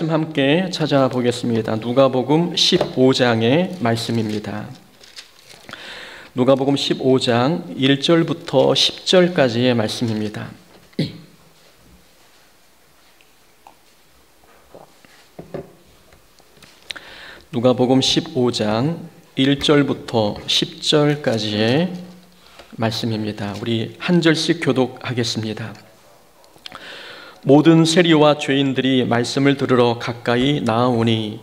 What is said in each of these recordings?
함께 찾아보겠습니다. 누가복음 15장의 말씀입니다. 누가복음 15장 1절부터 10절까지의 말씀입니다. 누가복음 15장 1절부터 10절까지의 말씀입니다. 우리 한 절씩 교독하겠습니다. 모든 세리와 죄인들이 말씀을 들으러 가까이 나아오니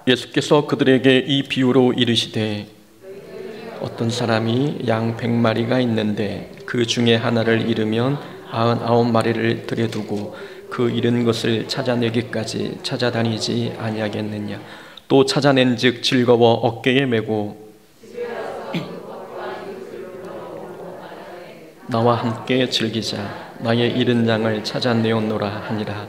예수께서 그들에게 이 비유로 이르시되 어떤 사람이 양 100마리가 있는데 그 중에 하나를 잃으면 99마리를 들여두고 그 잃은 것을 찾아내기까지 찾아다니지 아니하겠느냐. 또 찾아낸즉 즐거워 어깨에 메고 나와 함께 즐기자. 나의 잃은 양을 찾아내었노라 하니라.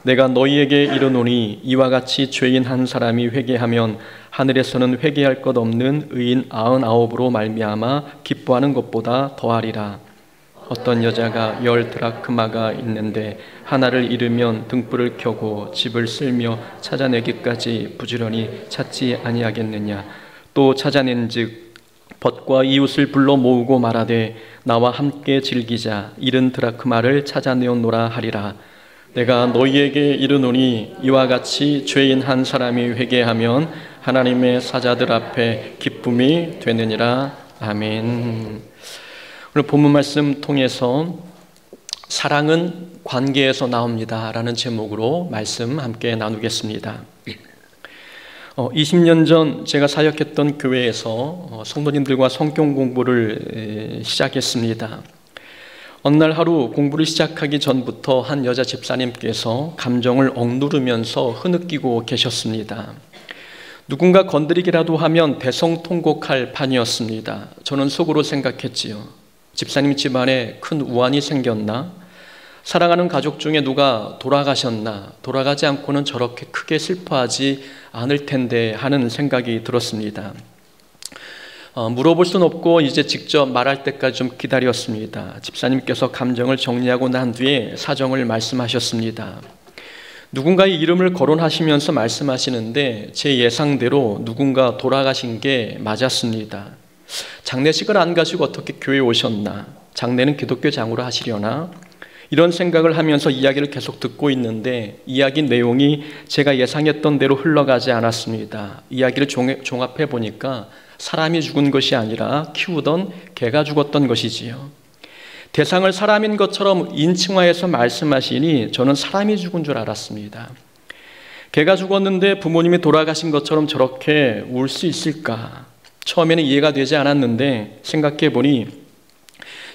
내가 너희에게 이르노니 이와 같이 죄인 한 사람이 회개하면 하늘에서는 회개할 것 없는 의인 99으로 말미암아 기뻐하는 것보다 더하리라. 어떤 여자가 10 드라크마가 있는데 하나를 잃으면 등불을 켜고 집을 쓸며 찾아내기까지 부지런히 찾지 아니하겠느냐. 또 찾아낸즉 벗과 이웃을 불러 모으고 말하되 나와 함께 즐기자. 잃은 드라크마를 찾아내었노라 하리라. 내가 너희에게 이르노니 이와 같이 죄인 한 사람이 회개하면 하나님의 사자들 앞에 기쁨이 되느니라. 아멘. 오늘 본문 말씀 통해서 사랑은 관계에서 나옵니다 라는 제목으로 말씀 함께 나누겠습니다. 20년 전 제가 사역했던 교회에서 성도님들과 성경 공부를 시작했습니다. 어느 날 하루 공부를 시작하기 전부터 한 여자 집사님께서 감정을 억누르면서 흐느끼고 계셨습니다. 누군가 건드리기라도 하면 대성통곡할 판이었습니다. 저는 속으로 생각했지요. 집사님 집안에 큰 우환이 생겼나? 사랑하는 가족 중에 누가 돌아가셨나? 돌아가지 않고는 저렇게 크게 슬퍼하지 않을 텐데 하는 생각이 들었습니다. 물어볼 수는 없고 이제 직접 말할 때까지 좀 기다렸습니다. 집사님께서 감정을 정리하고 난 뒤에 사정을 말씀하셨습니다. 누군가의 이름을 거론하시면서 말씀하시는데 제 예상대로 누군가 돌아가신 게 맞았습니다. 장례식을 안 가시고 어떻게 교회에 오셨나? 장례는 기독교 장으로 하시려나? 이런 생각을 하면서 이야기를 계속 듣고 있는데 이야기 내용이 제가 예상했던 대로 흘러가지 않았습니다. 이야기를 종합해 보니까 사람이 죽은 것이 아니라 키우던 개가 죽었던 것이지요. 대상을 사람인 것처럼 인칭화해서 말씀하시니 저는 사람이 죽은 줄 알았습니다. 개가 죽었는데 부모님이 돌아가신 것처럼 저렇게 울 수 있을까? 처음에는 이해가 되지 않았는데 생각해 보니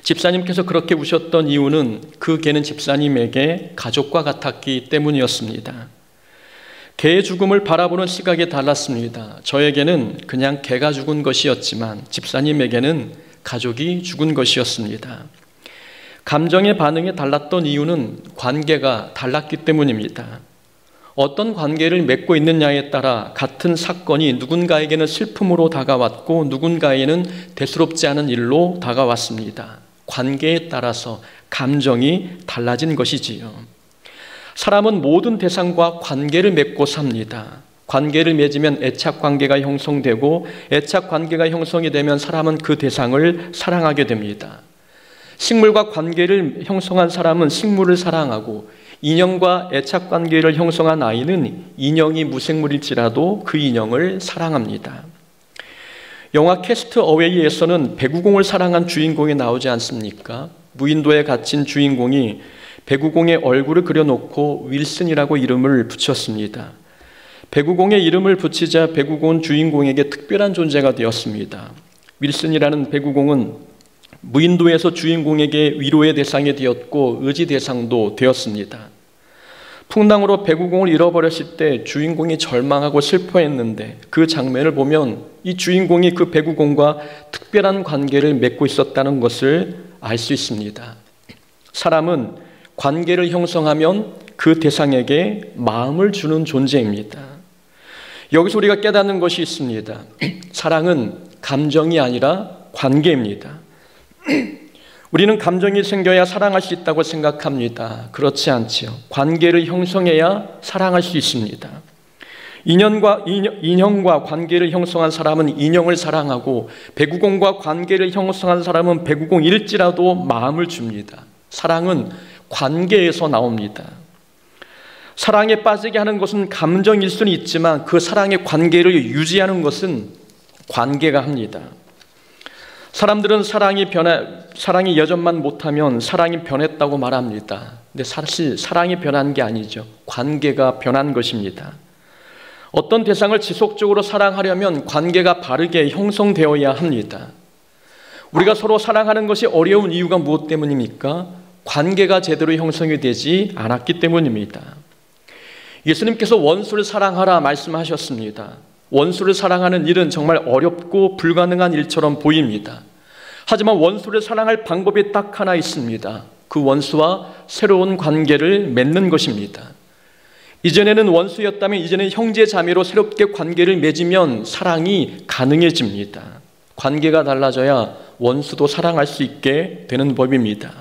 집사님께서 그렇게 우셨던 이유는 그 개는 집사님에게 가족과 같았기 때문이었습니다. 개의 죽음을 바라보는 시각이 달랐습니다. 저에게는 그냥 개가 죽은 것이었지만 집사님에게는 가족이 죽은 것이었습니다. 감정의 반응이 달랐던 이유는 관계가 달랐기 때문입니다. 어떤 관계를 맺고 있느냐에 따라 같은 사건이 누군가에게는 슬픔으로 다가왔고 누군가에게는 대수롭지 않은 일로 다가왔습니다. 관계에 따라서 감정이 달라진 것이지요. 사람은 모든 대상과 관계를 맺고 삽니다. 관계를 맺으면 애착 관계가 형성되고 애착 관계가 형성이 되면 사람은 그 대상을 사랑하게 됩니다. 식물과 관계를 형성한 사람은 식물을 사랑하고 인형과 애착 관계를 형성한 아이는 인형이 무생물일지라도 그 인형을 사랑합니다. 영화 캐스트 어웨이에서는 배구공을 사랑한 주인공이 나오지 않습니까? 무인도에 갇힌 주인공이 배구공의 얼굴을 그려놓고 윌슨이라고 이름을 붙였습니다. 배구공의 이름을 붙이자 배구공은 주인공에게 특별한 존재가 되었습니다. 윌슨이라는 배구공은 무인도에서 주인공에게 위로의 대상이 되었고 의지 대상도 되었습니다. 풍랑으로 배구공을 잃어버렸을 때 주인공이 절망하고 슬퍼했는데 그 장면을 보면 이 주인공이 그 배구공과 특별한 관계를 맺고 있었다는 것을 알 수 있습니다. 사람은 관계를 형성하면 그 대상에게 마음을 주는 존재입니다. 여기서 우리가 깨닫는 것이 있습니다. 사랑은 감정이 아니라 관계입니다. 우리는 감정이 생겨야 사랑할 수 있다고 생각합니다. 그렇지 않지요. 관계를 형성해야 사랑할 수 있습니다. 인형과 관계를 형성한 사람은 인형을 사랑하고 배구공과 관계를 형성한 사람은 배구공일지라도 마음을 줍니다. 사랑은 관계에서 나옵니다. 사랑에 빠지게 하는 것은 감정일 수는 있지만 그 사랑의 관계를 유지하는 것은 관계가 합니다. 사람들은 사랑이 여전만 못하면 사랑이 변했다고 말합니다. 근데 사실 사랑이 변한 게 아니죠. 관계가 변한 것입니다. 어떤 대상을 지속적으로 사랑하려면 관계가 바르게 형성되어야 합니다. 우리가 서로 사랑하는 것이 어려운 이유가 무엇 때문입니까? 관계가 제대로 형성이 되지 않았기 때문입니다. 예수님께서 원수를 사랑하라 말씀하셨습니다. 원수를 사랑하는 일은 정말 어렵고 불가능한 일처럼 보입니다. 하지만 원수를 사랑할 방법이 딱 하나 있습니다. 그 원수와 새로운 관계를 맺는 것입니다. 이전에는 원수였다면 이제는 형제 자매로 새롭게 관계를 맺으면 사랑이 가능해집니다. 관계가 달라져야 원수도 사랑할 수 있게 되는 법입니다.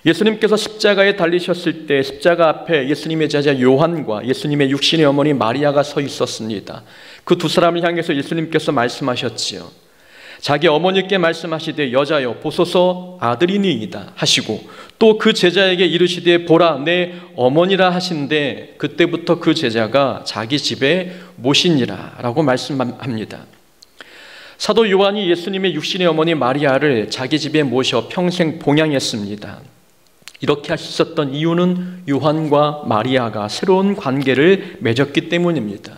예수님께서 십자가에 달리셨을 때 십자가 앞에 예수님의 제자 요한과 예수님의 육신의 어머니 마리아가 서 있었습니다. 그 두 사람을 향해서 예수님께서 말씀하셨지요. 자기 어머니께 말씀하시되 여자여 보소서 아들이니이다 하시고 또 그 제자에게 이르시되 보라 내 어머니라 하신데 그때부터 그 제자가 자기 집에 모시니라 라고 말씀합니다. 사도 요한이 예수님의 육신의 어머니 마리아를 자기 집에 모셔 평생 봉양했습니다. 이렇게 할 수 있었던 이유는 요한과 마리아가 새로운 관계를 맺었기 때문입니다.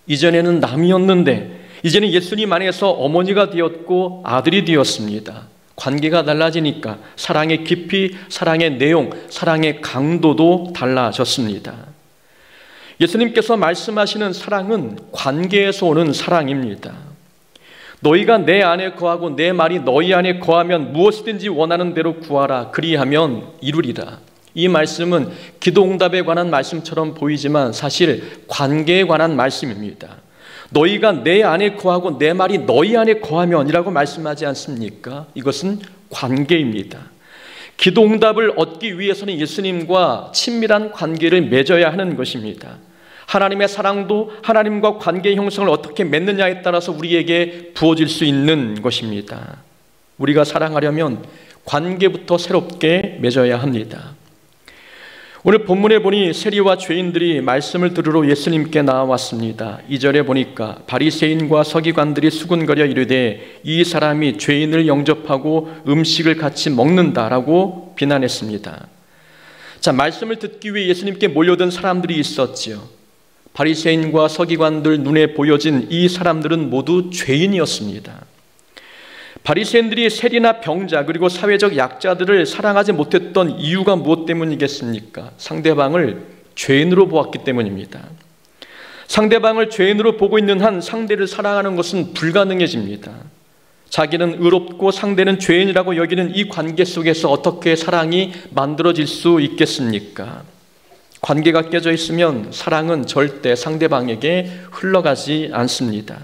이전에는 남이었는데 이제는 예수님 안에서 어머니가 되었고 아들이 되었습니다. 관계가 달라지니까 사랑의 깊이, 사랑의 내용, 사랑의 강도도 달라졌습니다. 예수님께서 말씀하시는 사랑은 관계에서 오는 사랑입니다. 너희가 내 안에 거하고 내 말이 너희 안에 거하면 무엇이든지 원하는 대로 구하라 그리하면 이루리라. 이 말씀은 기도응답에 관한 말씀처럼 보이지만 사실 관계에 관한 말씀입니다. 너희가 내 안에 거하고 내 말이 너희 안에 거하면 이라고 말씀하지 않습니까? 이것은 관계입니다. 기도응답을 얻기 위해서는 예수님과 친밀한 관계를 맺어야 하는 것입니다. 하나님의 사랑도 하나님과 관계 형성을 어떻게 맺느냐에 따라서 우리에게 부어질 수 있는 것입니다. 우리가 사랑하려면 관계부터 새롭게 맺어야 합니다. 오늘 본문에 보니 세리와 죄인들이 말씀을 들으러 예수님께 나왔습니다. 2절에 보니까 바리새인과 서기관들이 수군거려 이르되 이 사람이 죄인을 영접하고 음식을 같이 먹는다라고 비난했습니다. 자, 말씀을 듣기 위해 예수님께 몰려든 사람들이 있었지요. 바리새인과 서기관들 눈에 보여진 이 사람들은 모두 죄인이었습니다. 바리새인들이 세리나 병자 그리고 사회적 약자들을 사랑하지 못했던 이유가 무엇 때문이겠습니까? 상대방을 죄인으로 보았기 때문입니다. 상대방을 죄인으로 보고 있는 한 상대를 사랑하는 것은 불가능해집니다. 자기는 의롭고 상대는 죄인이라고 여기는 이 관계 속에서 어떻게 사랑이 만들어질 수 있겠습니까? 관계가 깨져 있으면 사랑은 절대 상대방에게 흘러가지 않습니다.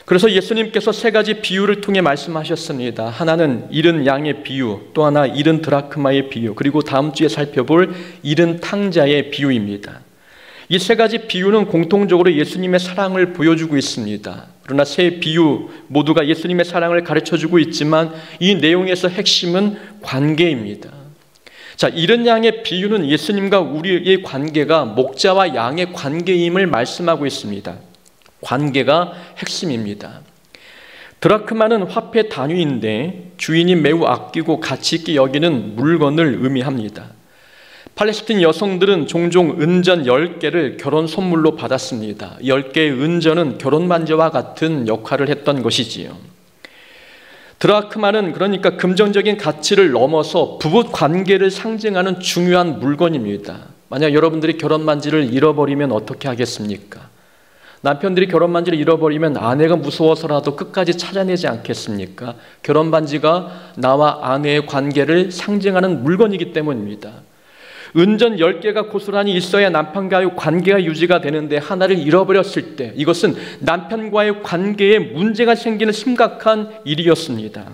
그래서 예수님께서 세 가지 비유를 통해 말씀하셨습니다. 하나는 잃은 양의 비유, 또 하나 잃은 드라크마의 비유, 그리고 다음 주에 살펴볼 잃은 탕자의 비유입니다. 이 세 가지 비유는 공통적으로 예수님의 사랑을 보여주고 있습니다. 그러나 세 비유 모두가 예수님의 사랑을 가르쳐주고 있지만 이 내용에서 핵심은 관계입니다. 자, 잃은 양의 비유는 예수님과 우리의 관계가 목자와 양의 관계임을 말씀하고 있습니다. 관계가 핵심입니다. 드라크마는 화폐 단위인데 주인이 매우 아끼고 가치 있게 여기는 물건을 의미합니다. 팔레스틴 여성들은 종종 은전 10개를 결혼 선물로 받았습니다. 10개의 은전은 결혼 반지와 같은 역할을 했던 것이지요. 드라크마는 그러니까 금전적인 가치를 넘어서 부부 관계를 상징하는 중요한 물건입니다. 만약 여러분들이 결혼 반지를 잃어버리면 어떻게 하겠습니까? 남편들이 결혼 반지를 잃어버리면 아내가 무서워서라도 끝까지 찾아내지 않겠습니까? 결혼 반지가 나와 아내의 관계를 상징하는 물건이기 때문입니다. 은전 10개가 고스란히 있어야 남편과의 관계가 유지가 되는데 하나를 잃어버렸을 때 이것은 남편과의 관계에 문제가 생기는 심각한 일이었습니다.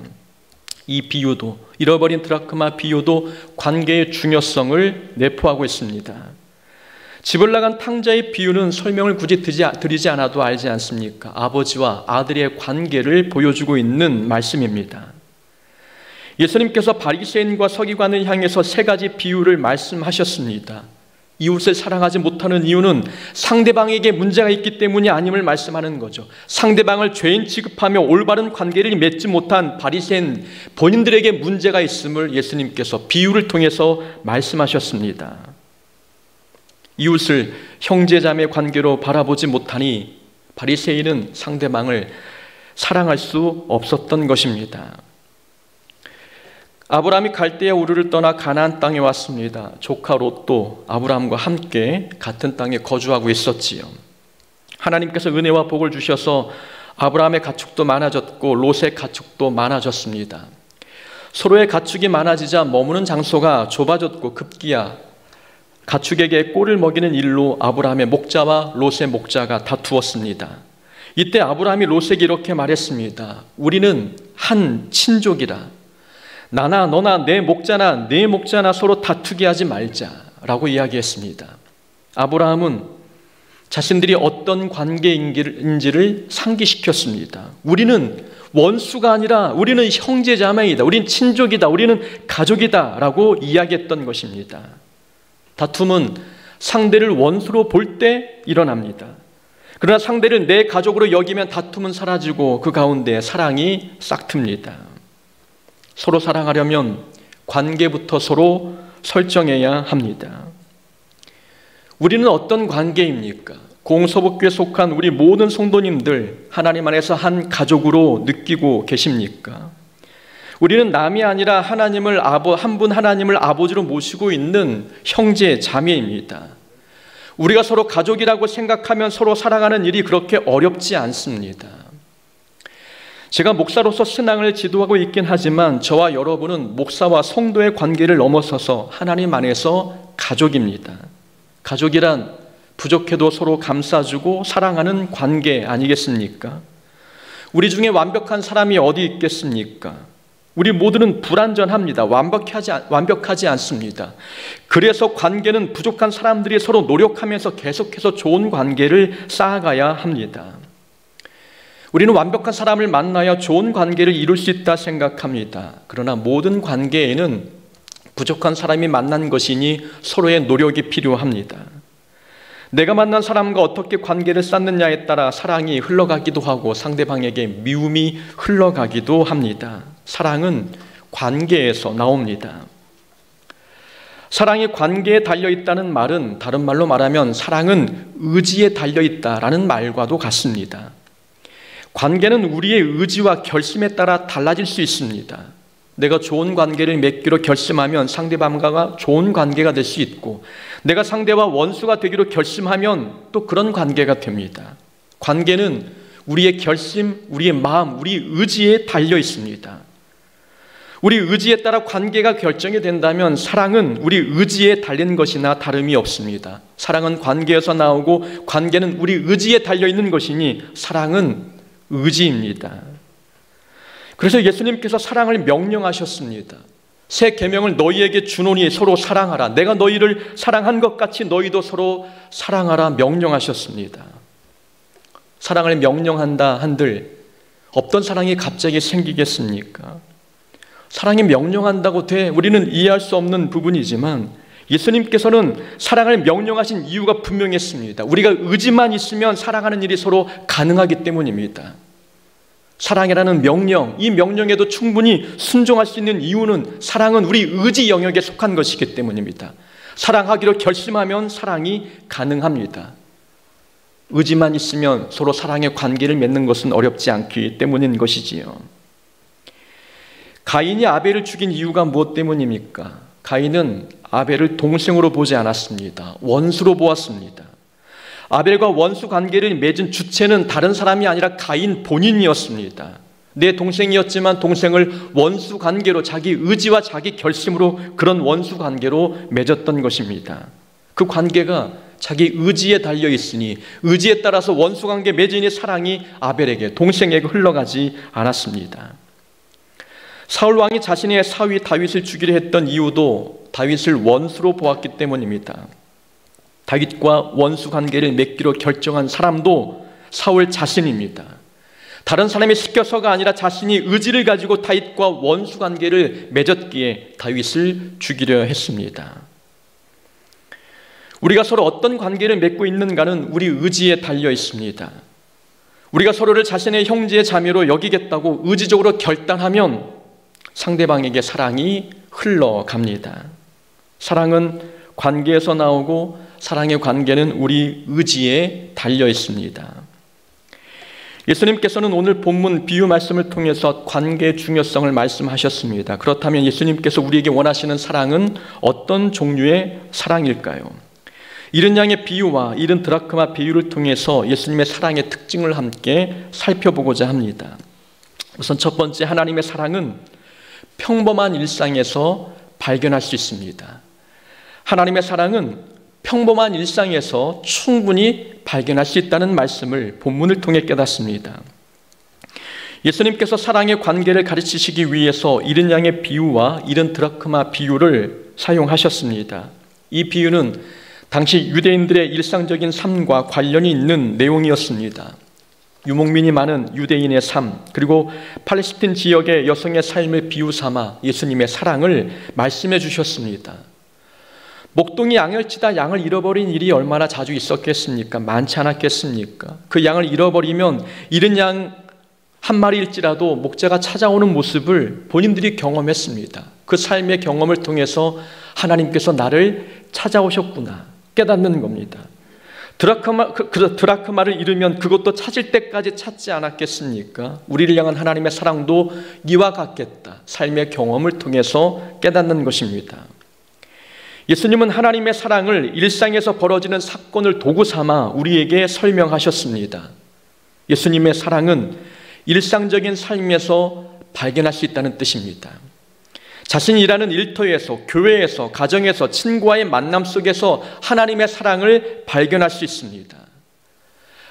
이 비유도, 잃어버린 드라크마 비유도 관계의 중요성을 내포하고 있습니다. 집을 나간 탕자의 비유는 설명을 굳이 드리지 않아도 알지 않습니까? 아버지와 아들의 관계를 보여주고 있는 말씀입니다. 예수님께서 바리새인과 서기관을 향해서 세 가지 비유를 말씀하셨습니다. 이웃을 사랑하지 못하는 이유는 상대방에게 문제가 있기 때문이 아님을 말씀하는 거죠. 상대방을 죄인 취급하며 올바른 관계를 맺지 못한 바리새인 본인들에게 문제가 있음을 예수님께서 비유를 통해서 말씀하셨습니다. 이웃을 형제자매 관계로 바라보지 못하니 바리새인은 상대방을 사랑할 수 없었던 것입니다. 아브라함이 갈대아 우르를 떠나 가나안 땅에 왔습니다. 조카 롯도 아브라함과 함께 같은 땅에 거주하고 있었지요. 하나님께서 은혜와 복을 주셔서 아브라함의 가축도 많아졌고 롯의 가축도 많아졌습니다. 서로의 가축이 많아지자 머무는 장소가 좁아졌고 급기야 가축에게 꼴을 먹이는 일로 아브라함의 목자와 롯의 목자가 다투었습니다. 이때 아브라함이 롯에게 이렇게 말했습니다. 우리는 한 친족이라. 나나 너나 내 목자나 내 목자나 서로 다투게 하지 말자라고 이야기했습니다. 아브라함은 자신들이 어떤 관계인지를 상기시켰습니다. 우리는 원수가 아니라 우리는 형제자매이다. 우리는 친족이다. 우리는 가족이다 라고 이야기했던 것입니다. 다툼은 상대를 원수로 볼 때 일어납니다. 그러나 상대를 내 가족으로 여기면 다툼은 사라지고 그 가운데 사랑이 싹틉니다. 서로 사랑하려면 관계부터 서로 설정해야 합니다. 우리는 어떤 관계입니까? 공서복교에 속한 우리 모든 성도님들 하나님 안에서 한 가족으로 느끼고 계십니까? 우리는 남이 아니라 하나님을 한 분 하나님을 아버지로 모시고 있는 형제 자매입니다. 우리가 서로 가족이라고 생각하면 서로 사랑하는 일이 그렇게 어렵지 않습니다. 제가 목사로서 신앙을 지도하고 있긴 하지만 저와 여러분은 목사와 성도의 관계를 넘어서서 하나님 안에서 가족입니다. 가족이란 부족해도 서로 감싸주고 사랑하는 관계 아니겠습니까? 우리 중에 완벽한 사람이 어디 있겠습니까? 우리 모두는 불완전합니다. 완벽하지 않습니다. 그래서 관계는 부족한 사람들이 서로 노력하면서 계속해서 좋은 관계를 쌓아가야 합니다. 우리는 완벽한 사람을 만나야 좋은 관계를 이룰 수 있다 생각합니다. 그러나 모든 관계에는 부족한 사람이 만난 것이니 서로의 노력이 필요합니다. 내가 만난 사람과 어떻게 관계를 쌓느냐에 따라 사랑이 흘러가기도 하고 상대방에게 미움이 흘러가기도 합니다. 사랑은 관계에서 나옵니다. 사랑이 관계에 달려있다는 말은 다른 말로 말하면 사랑은 의지에 달려있다라는 말과도 같습니다. 관계는 우리의 의지와 결심에 따라 달라질 수 있습니다. 내가 좋은 관계를 맺기로 결심하면 상대방과 좋은 관계가 될 수 있고 내가 상대와 원수가 되기로 결심하면 또 그런 관계가 됩니다. 관계는 우리의 결심, 우리의 마음, 우리 의지에 달려 있습니다. 우리 의지에 따라 관계가 결정이 된다면 사랑은 우리 의지에 달린 것이나 다름이 없습니다. 사랑은 관계에서 나오고 관계는 우리 의지에 달려 있는 것이니 사랑은 의지입니다. 그래서 예수님께서 사랑을 명령하셨습니다. 새 계명을 너희에게 주노니 서로 사랑하라. 내가 너희를 사랑한 것 같이 너희도 서로 사랑하라 명령하셨습니다. 사랑을 명령한다 한들 어떤 사랑이 갑자기 생기겠습니까? 사랑이 명령한다고 우리는 이해할 수 없는 부분이지만 예수님께서는 사랑을 명령하신 이유가 분명했습니다. 우리가 의지만 있으면 사랑하는 일이 서로 가능하기 때문입니다. 사랑이라는 명령, 이 명령에도 충분히 순종할 수 있는 이유는 사랑은 우리 의지 영역에 속한 것이기 때문입니다. 사랑하기로 결심하면 사랑이 가능합니다. 의지만 있으면 서로 사랑의 관계를 맺는 것은 어렵지 않기 때문인 것이지요. 가인이 아벨을 죽인 이유가 무엇 때문입니까? 가인은 아벨을 동생으로 보지 않았습니다. 원수로 보았습니다. 아벨과 원수 관계를 맺은 주체는 다른 사람이 아니라 가인 본인이었습니다. 내 동생이었지만 동생을 원수 관계로 자기 의지와 자기 결심으로 그런 원수 관계로 맺었던 것입니다. 그 관계가 자기 의지에 달려 있으니 의지에 따라서 원수 관계 맺으니 사랑이 아벨에게 동생에게 흘러가지 않았습니다. 사울 왕이 자신의 사위 다윗을 죽이려 했던 이유도 다윗을 원수로 보았기 때문입니다. 다윗과 원수 관계를 맺기로 결정한 사람도 사울 자신입니다. 다른 사람이 시켜서가 아니라 자신이 의지를 가지고 다윗과 원수 관계를 맺었기에 다윗을 죽이려 했습니다. 우리가 서로 어떤 관계를 맺고 있는가는 우리 의지에 달려 있습니다. 우리가 서로를 자신의 형제 자매로 여기겠다고 의지적으로 결단하면 상대방에게 사랑이 흘러갑니다. 사랑은 관계에서 나오고 사랑의 관계는 우리 의지에 달려 있습니다. 예수님께서는 오늘 본문 비유 말씀을 통해서 관계의 중요성을 말씀하셨습니다. 그렇다면 예수님께서 우리에게 원하시는 사랑은 어떤 종류의 사랑일까요? 잃은 양의 비유와 잃은 드라크마 비유를 통해서 예수님의 사랑의 특징을 함께 살펴보고자 합니다. 우선 첫 번째, 하나님의 사랑은 평범한 일상에서 발견할 수 있습니다. 하나님의 사랑은 평범한 일상에서 충분히 발견할 수 있다는 말씀을 본문을 통해 깨닫습니다. 예수님께서 사랑의 관계를 가르치시기 위해서 잃은 양의 비유와 잃은 드라크마 비유를 사용하셨습니다. 이 비유는 당시 유대인들의 일상적인 삶과 관련이 있는 내용이었습니다. 유목민이 많은 유대인의 삶, 그리고 팔레스틴 지역의 여성의 삶을 비유 삼아 예수님의 사랑을 말씀해 주셨습니다. 목동이 양을 치다 양을 잃어버린 일이 얼마나 자주 있었겠습니까? 많지 않았겠습니까? 그 양을 잃어버리면 잃은 양 한 마리일지라도 목자가 찾아오는 모습을 본인들이 경험했습니다. 그 삶의 경험을 통해서 하나님께서 나를 찾아오셨구나 깨닫는 겁니다. 드라크마를 잃으면 그것도 찾을 때까지 찾지 않았겠습니까? 우리를 향한 하나님의 사랑도 이와 같겠다. 삶의 경험을 통해서 깨닫는 것입니다. 예수님은 하나님의 사랑을 일상에서 벌어지는 사건을 도구 삼아 우리에게 설명하셨습니다. 예수님의 사랑은 일상적인 삶에서 발견할 수 있다는 뜻입니다. 자신이 일하는 일터에서, 교회에서, 가정에서, 친구와의 만남 속에서 하나님의 사랑을 발견할 수 있습니다.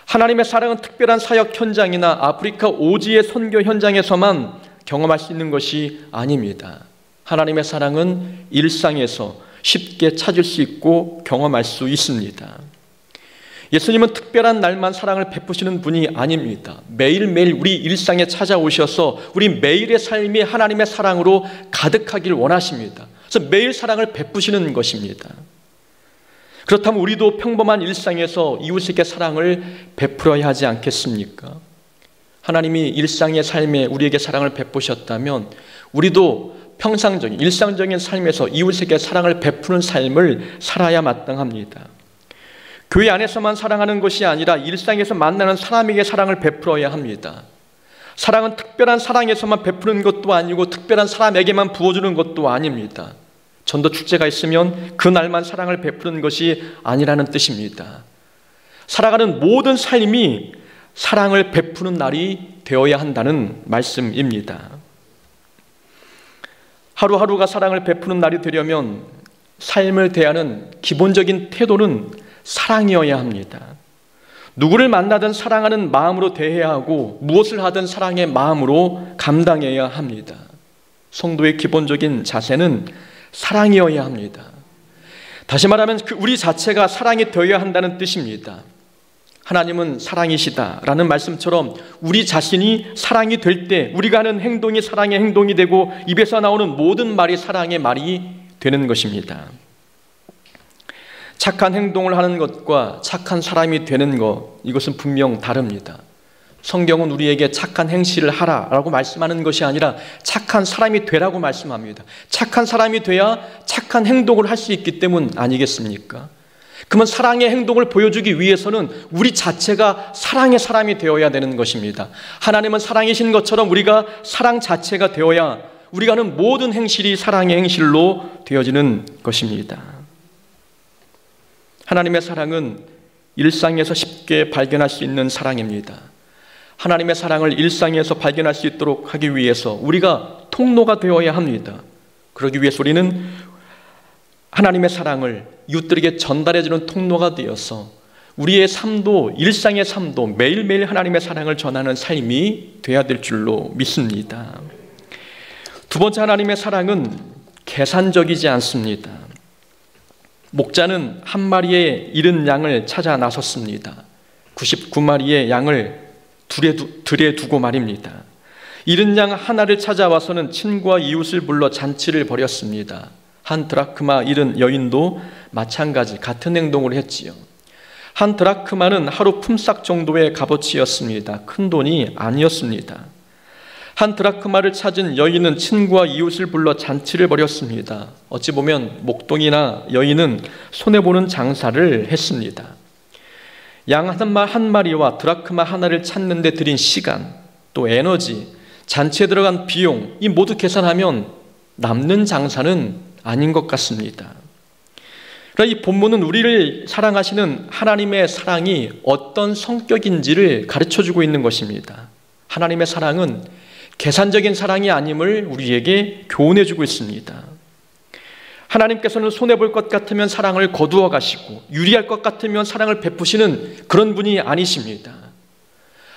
하나님의 사랑은 특별한 사역 현장이나 아프리카 오지의 선교 현장에서만 경험할 수 있는 것이 아닙니다. 하나님의 사랑은 일상에서 쉽게 찾을 수 있고 경험할 수 있습니다. 예수님은 특별한 날만 사랑을 베푸시는 분이 아닙니다. 매일매일 우리 일상에 찾아오셔서 우리 매일의 삶이 하나님의 사랑으로 가득하길 원하십니다. 그래서 매일 사랑을 베푸시는 것입니다. 그렇다면 우리도 평범한 일상에서 이웃에게 사랑을 베풀어야 하지 않겠습니까? 하나님이 일상의 삶에 우리에게 사랑을 베푸셨다면 우리도 평상적인 일상적인 삶에서 이웃에게 사랑을 베푸는 삶을 살아야 마땅합니다. 교회 안에서만 사랑하는 것이 아니라 일상에서 만나는 사람에게 사랑을 베풀어야 합니다. 사랑은 특별한 사랑에서만 베푸는 것도 아니고 특별한 사람에게만 부어주는 것도 아닙니다. 전도 축제가 있으면 그날만 사랑을 베푸는 것이 아니라는 뜻입니다. 살아가는 모든 삶이 사랑을 베푸는 날이 되어야 한다는 말씀입니다. 하루하루가 사랑을 베푸는 날이 되려면 삶을 대하는 기본적인 태도는 사랑이어야 합니다. 누구를 만나든 사랑하는 마음으로 대해야 하고 무엇을 하든 사랑의 마음으로 감당해야 합니다. 성도의 기본적인 자세는 사랑이어야 합니다. 다시 말하면 우리 자체가 사랑이 되어야 한다는 뜻입니다. 하나님은 사랑이시다라는 말씀처럼 우리 자신이 사랑이 될 때 우리가 하는 행동이 사랑의 행동이 되고 입에서 나오는 모든 말이 사랑의 말이 되는 것입니다. 착한 행동을 하는 것과 착한 사람이 되는 것, 이것은 분명 다릅니다. 성경은 우리에게 착한 행실을 하라라고 말씀하는 것이 아니라 착한 사람이 되라고 말씀합니다. 착한 사람이 돼야 착한 행동을 할 수 있기 때문 아니겠습니까? 그러면 사랑의 행동을 보여주기 위해서는 우리 자체가 사랑의 사람이 되어야 되는 것입니다. 하나님은 사랑이신 것처럼 우리가 사랑 자체가 되어야 우리가 하는 모든 행실이 사랑의 행실로 되어지는 것입니다. 하나님의 사랑은 일상에서 쉽게 발견할 수 있는 사랑입니다. 하나님의 사랑을 일상에서 발견할 수 있도록 하기 위해서 우리가 통로가 되어야 합니다. 그러기 위해서 우리는 하나님의 사랑을 이웃들에게 전달해주는 통로가 되어서 우리의 삶도, 일상의 삶도 매일매일 하나님의 사랑을 전하는 삶이 되어야 될 줄로 믿습니다. 두 번째 하나님의 사랑은 계산적이지 않습니다. 목자는 한 마리의 잃은 양을 찾아 나섰습니다. 99마리의 양을 들에 두고 말입니다. 잃은 양 하나를 찾아와서는 친구와 이웃을 불러 잔치를 벌였습니다. 한 드라크마 잃은 여인도 마찬가지 같은 행동을 했지요. 한 드라크마는 하루 품삯 정도의 값어치였습니다. 큰 돈이 아니었습니다. 한 드라크마를 찾은 여인은 친구와 이웃을 불러 잔치를 벌였습니다. 어찌 보면 목동이나 여인은 손해보는 장사를 했습니다. 양 한 마리와 드라크마 하나를 찾는 데 들인 시간, 또 에너지, 잔치에 들어간 비용, 이 모두 계산하면 남는 장사는 아닌 것 같습니다. 이 본문은 우리를 사랑하시는 하나님의 사랑이 어떤 성격인지를 가르쳐주고 있는 것입니다. 하나님의 사랑은 계산적인 사랑이 아님을 우리에게 교훈해주고 있습니다. 하나님께서는 손해볼 것 같으면 사랑을 거두어 가시고 유리할 것 같으면 사랑을 베푸시는 그런 분이 아니십니다.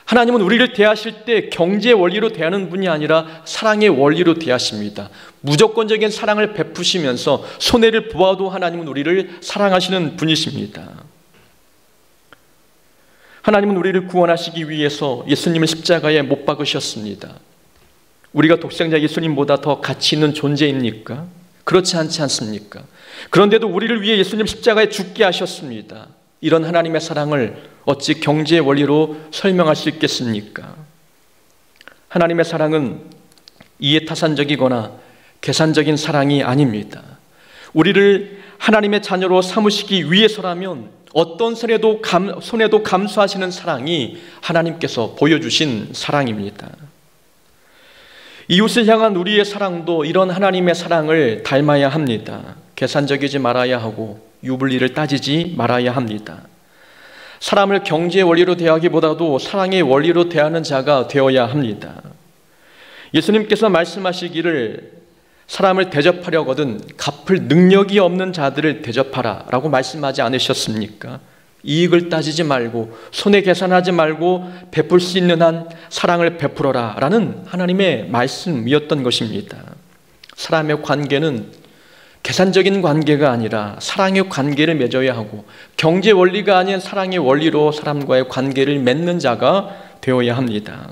하나님은 우리를 대하실 때 경제 원리로 대하는 분이 아니라 사랑의 원리로 대하십니다. 무조건적인 사랑을 베푸시면서 손해를 보아도 하나님은 우리를 사랑하시는 분이십니다. 하나님은 우리를 구원하시기 위해서 예수님을 십자가에 못 박으셨습니다. 우리가 독생자 예수님보다 더 가치 있는 존재입니까? 그렇지 않지 않습니까? 그런데도 우리를 위해 예수님 십자가에 죽게 하셨습니다. 이런 하나님의 사랑을 어찌 경제의 원리로 설명할 수 있겠습니까? 하나님의 사랑은 이해타산적이거나 계산적인 사랑이 아닙니다. 우리를 하나님의 자녀로 삼으시기 위해서라면 어떤 손해도 감수하시는 사랑이 하나님께서 보여주신 사랑입니다. 이웃을 향한 우리의 사랑도 이런 하나님의 사랑을 닮아야 합니다. 계산적이지 말아야 하고 유불리를 따지지 말아야 합니다. 사람을 경제의 원리로 대하기보다도 사랑의 원리로 대하는 자가 되어야 합니다. 예수님께서 말씀하시기를 사람을 대접하려거든 갚을 능력이 없는 자들을 대접하라 라고 말씀하지 않으셨습니까? 이익을 따지지 말고 손해 계산하지 말고 베풀 수 있는 한 사랑을 베풀어라 라는 하나님의 말씀이었던 것입니다. 사람의 관계는 계산적인 관계가 아니라 사랑의 관계를 맺어야 하고 경제 원리가 아닌 사랑의 원리로 사람과의 관계를 맺는 자가 되어야 합니다.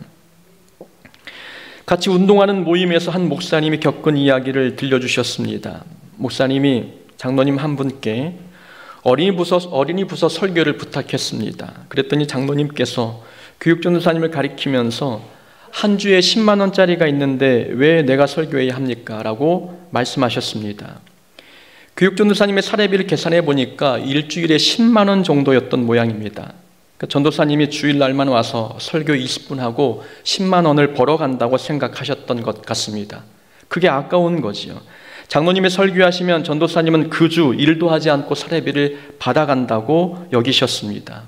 같이 운동하는 모임에서 한 목사님이 겪은 이야기를 들려주셨습니다. 목사님이 장로님 한 분께 어린이 부서 설교를 부탁했습니다. 그랬더니 장로님께서 교육전도사님을 가리키면서 한 주에 10만 원짜리가 있는데 왜 내가 설교해야 합니까? 라고 말씀하셨습니다. 교육전도사님의 사례비를 계산해 보니까 일주일에 10만 원 정도였던 모양입니다. 전도사님이 주일날만 와서 설교 20분 하고 10만 원을 벌어간다고 생각하셨던 것 같습니다. 그게 아까운 거지요. 장로님이 설교하시면 전도사님은 그 주 일도 하지 않고 사례비를 받아간다고 여기셨습니다.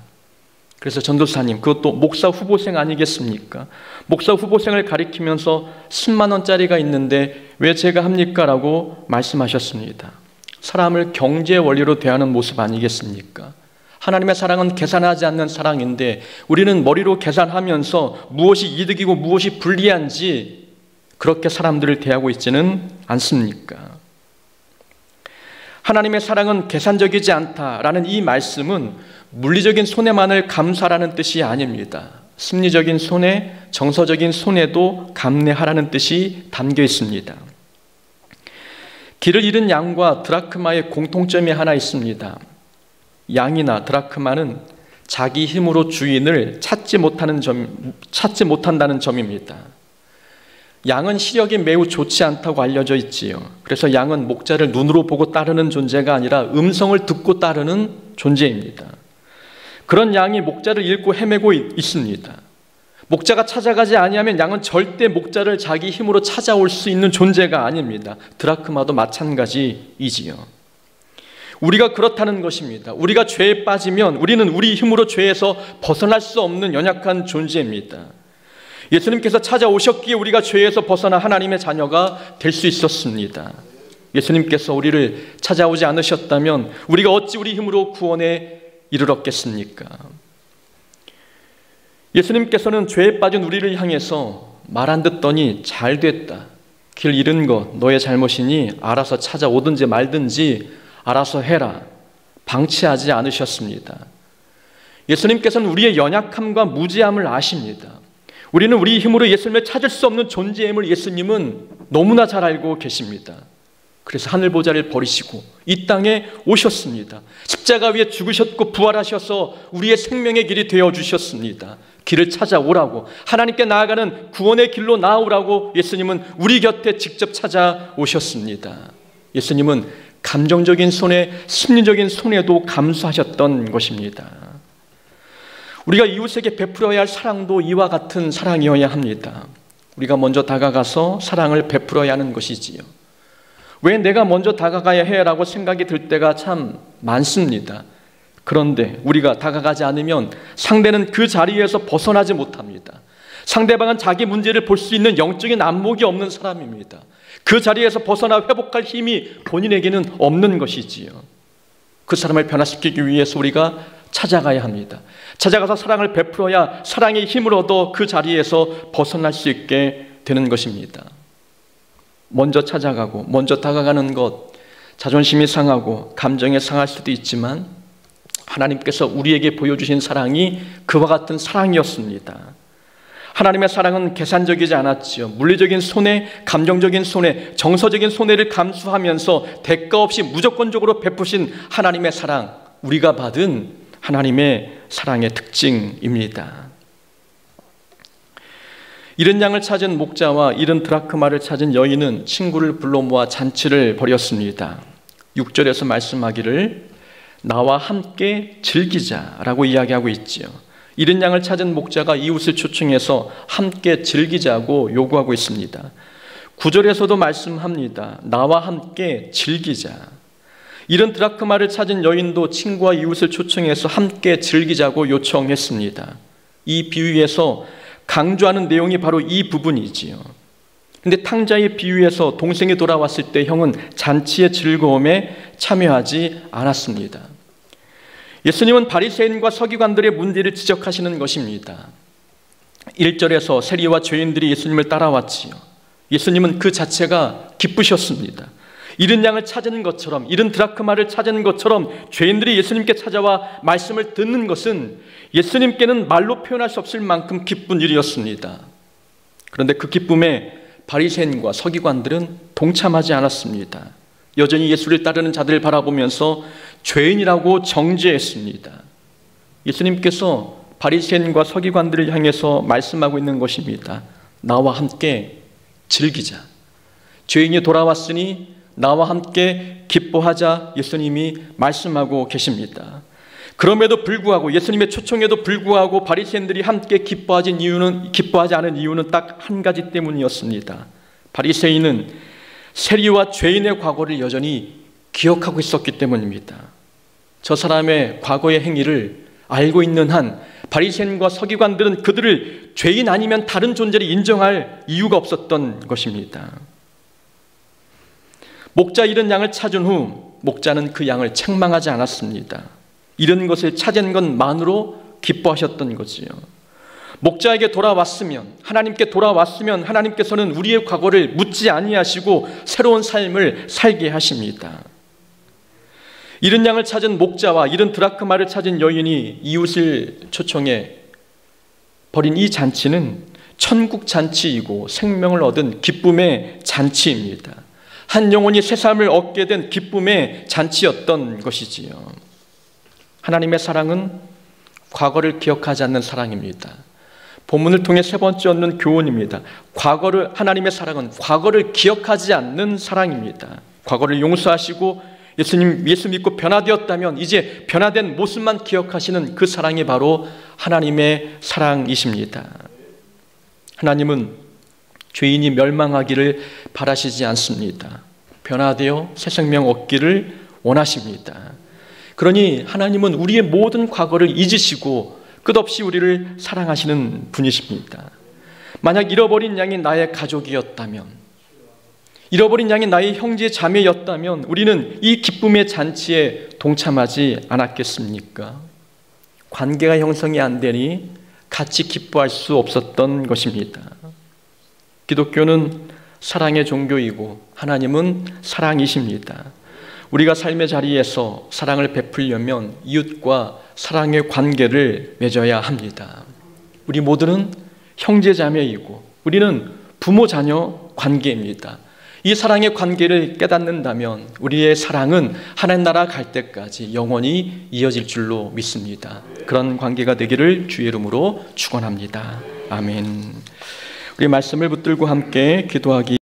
그래서 전도사님, 그것도 목사 후보생 아니겠습니까? 목사 후보생을 가리키면서 10만 원짜리가 있는데 왜 제가 합니까? 라고 말씀하셨습니다. 사람을 경제 원리로 대하는 모습 아니겠습니까? 하나님의 사랑은 계산하지 않는 사랑인데 우리는 머리로 계산하면서 무엇이 이득이고 무엇이 불리한지 그렇게 사람들을 대하고 있지는 않습니까? 하나님의 사랑은 계산적이지 않다라는 이 말씀은 물리적인 손해만을 감수하라는 뜻이 아닙니다. 심리적인 손해, 정서적인 손해도 감내하라는 뜻이 담겨 있습니다. 길을 잃은 양과 드라크마의 공통점이 하나 있습니다. 양이나 드라크마는 자기 힘으로 주인을 찾지 못한다는 점입니다. 양은 시력이 매우 좋지 않다고 알려져 있지요. 그래서 양은 목자를 눈으로 보고 따르는 존재가 아니라 음성을 듣고 따르는 존재입니다. 그런 양이 목자를 잃고 헤매고 있습니다. 목자가 찾아가지 아니하면 양은 절대 목자를 자기 힘으로 찾아올 수 있는 존재가 아닙니다. 드라크마도 마찬가지이지요. 우리가 그렇다는 것입니다. 우리가 죄에 빠지면 우리는 우리 힘으로 죄에서 벗어날 수 없는 연약한 존재입니다. 예수님께서 찾아오셨기에 우리가 죄에서 벗어나 하나님의 자녀가 될 수 있었습니다. 예수님께서 우리를 찾아오지 않으셨다면 우리가 어찌 우리 힘으로 구원에 이르렀겠습니까? 예수님께서는 죄에 빠진 우리를 향해서 말 안 듣더니 잘 됐다, 길 잃은 것 너의 잘못이니 알아서 찾아오든지 말든지 알아서 해라. 방치하지 않으셨습니다. 예수님께서는 우리의 연약함과 무지함을 아십니다. 우리는 우리 힘으로 예수님을 찾을 수 없는 존재임을 예수님은 너무나 잘 알고 계십니다. 그래서 하늘 보좌를 버리시고 이 땅에 오셨습니다. 십자가 위에 죽으셨고 부활하셔서 우리의 생명의 길이 되어주셨습니다. 길을 찾아오라고, 하나님께 나아가는 구원의 길로 나아오라고 예수님은 우리 곁에 직접 찾아오셨습니다. 예수님은 감정적인 손해, 심리적인 손해도 감수하셨던 것입니다. 우리가 이웃에게 베풀어야 할 사랑도 이와 같은 사랑이어야 합니다. 우리가 먼저 다가가서 사랑을 베풀어야 하는 것이지요. 왜 내가 먼저 다가가야 해? 라고 생각이 들 때가 참 많습니다. 그런데 우리가 다가가지 않으면 상대는 그 자리에서 벗어나지 못합니다. 상대방은 자기 문제를 볼 수 있는 영적인 안목이 없는 사람입니다. 그 자리에서 벗어나 회복할 힘이 본인에게는 없는 것이지요. 그 사람을 변화시키기 위해서 우리가 찾아가야 합니다. 찾아가서 사랑을 베풀어야 사랑의 힘을 얻어 그 자리에서 벗어날 수 있게 되는 것입니다. 먼저 찾아가고 먼저 다가가는 것, 자존심이 상하고 감정이 상할 수도 있지만 하나님께서 우리에게 보여주신 사랑이 그와 같은 사랑이었습니다. 하나님의 사랑은 계산적이지 않았지요. 물리적인 손해, 감정적인 손해, 정서적인 손해를 감수하면서 대가 없이 무조건적으로 베푸신 하나님의 사랑, 우리가 받은 하나님의 사랑의 특징입니다. 잃은 양을 찾은 목자와 잃은 드라크마를 찾은 여인은 친구를 불러 모아 잔치를 벌였습니다. 6절에서 말씀하기를 나와 함께 즐기자라고 이야기하고 있지요. 잃은 양을 찾은 목자가 이웃을 초청해서 함께 즐기자고 요구하고 있습니다. 9절에서도 말씀합니다. 나와 함께 즐기자. 잃은 드라크마를 찾은 여인도 친구와 이웃을 초청해서 함께 즐기자고 요청했습니다. 이 비유에서 강조하는 내용이 바로 이 부분이지요. 그런데 탕자의 비유에서 동생이 돌아왔을 때 형은 잔치의 즐거움에 참여하지 않았습니다. 예수님은 바리새인과 서기관들의 문제를 지적하시는 것입니다. 1절에서 세리와 죄인들이 예수님을 따라왔지요. 예수님은 그 자체가 기쁘셨습니다. 잃은 양을 찾은 것처럼, 잃은 드라크마를 찾은 것처럼 죄인들이 예수님께 찾아와 말씀을 듣는 것은 예수님께는 말로 표현할 수 없을 만큼 기쁜 일이었습니다. 그런데 그 기쁨에 바리새인과 서기관들은 동참하지 않았습니다. 여전히 예수를 따르는 자들을 바라보면서 죄인이라고 정죄했습니다. 예수님께서 바리새인과 서기관들을 향해서 말씀하고 있는 것입니다. 나와 함께 즐기자. 죄인이 돌아왔으니 나와 함께 기뻐하자. 예수님이 말씀하고 계십니다. 그럼에도 불구하고, 예수님의 초청에도 불구하고 바리새인들이 함께 기뻐하지 않은 이유는 딱 한 가지 때문이었습니다. 바리새인은 세리와 죄인의 과거를 여전히 기억하고 있었기 때문입니다. 저 사람의 과거의 행위를 알고 있는 한 바리새인과 서기관들은 그들을 죄인 아니면 다른 존재를 인정할 이유가 없었던 것입니다. 목자 잃은 양을 찾은 후 목자는 그 양을 책망하지 않았습니다. 잃은 것을 찾은 것만으로 기뻐하셨던 거지요. 목자에게 돌아왔으면, 하나님께 돌아왔으면 하나님께서는 우리의 과거를 묻지 아니하시고 새로운 삶을 살게 하십니다. 잃은 양을 찾은 목자와 잃은 드라크마를 찾은 여인이 이웃을 초청해 벌인 이 잔치는 천국 잔치이고 생명을 얻은 기쁨의 잔치입니다. 한 영혼이 새 삶을 얻게 된 기쁨의 잔치였던 것이지요. 하나님의 사랑은 과거를 기억하지 않는 사랑입니다. 본문을 통해 세 번째 얻는 교훈입니다. 하나님의 사랑은 과거를 기억하지 않는 사랑입니다. 과거를 용서하시고 예수 믿고 변화되었다면 이제 변화된 모습만 기억하시는 그 사랑이 바로 하나님의 사랑이십니다. 하나님은 죄인이 멸망하기를 바라시지 않습니다. 변화되어 새 생명 얻기를 원하십니다. 그러니 하나님은 우리의 모든 과거를 잊으시고 끝없이 우리를 사랑하시는 분이십니다. 만약 잃어버린 양이 나의 가족이었다면, 잃어버린 양이 나의 형제 자매였다면 우리는 이 기쁨의 잔치에 동참하지 않았겠습니까? 관계가 형성이 안 되니 같이 기뻐할 수 없었던 것입니다. 기독교는 사랑의 종교이고 하나님은 사랑이십니다. 우리가 삶의 자리에서 사랑을 베풀려면 이웃과 사랑의 관계를 맺어야 합니다. 우리 모두는 형제자매이고 우리는 부모 자녀 관계입니다. 이 사랑의 관계를 깨닫는다면 우리의 사랑은 하나님 나라 갈 때까지 영원히 이어질 줄로 믿습니다. 그런 관계가 되기를 주의 이름으로 축원합니다. 아멘. 우리 말씀을 붙들고 함께 기도하기